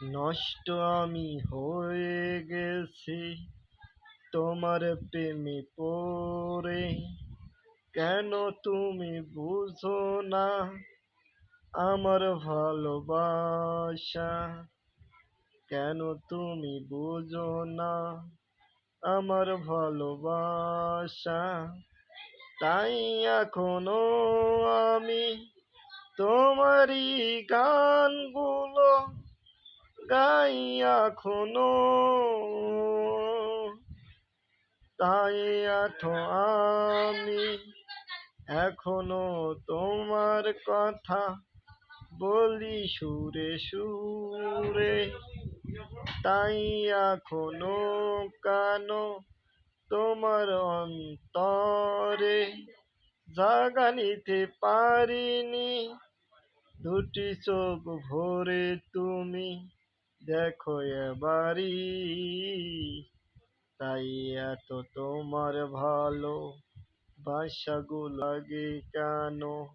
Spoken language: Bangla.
নষ্ট আমি হয়ে গেছি তোমার প্রেমে পড়ে। কেন তুমি বুঝো না আমার ভালোবাসা? কেন তুমি বুঝো না আমার ভালোবাসা? তাই এখনো আমি তোমারই গানগুলো গাই এখনো। তাই আছো আমি এখনো তোমার কথা বলি সুরে সুরে। তাই এখনো কেন তোমার অন্তরে জাগা নিতে পারিনি দুটি চোখ ভরে। তুমি দেখো এবারই, তাই এত তোমার ভালো বাসাগুলো লাগে কেন?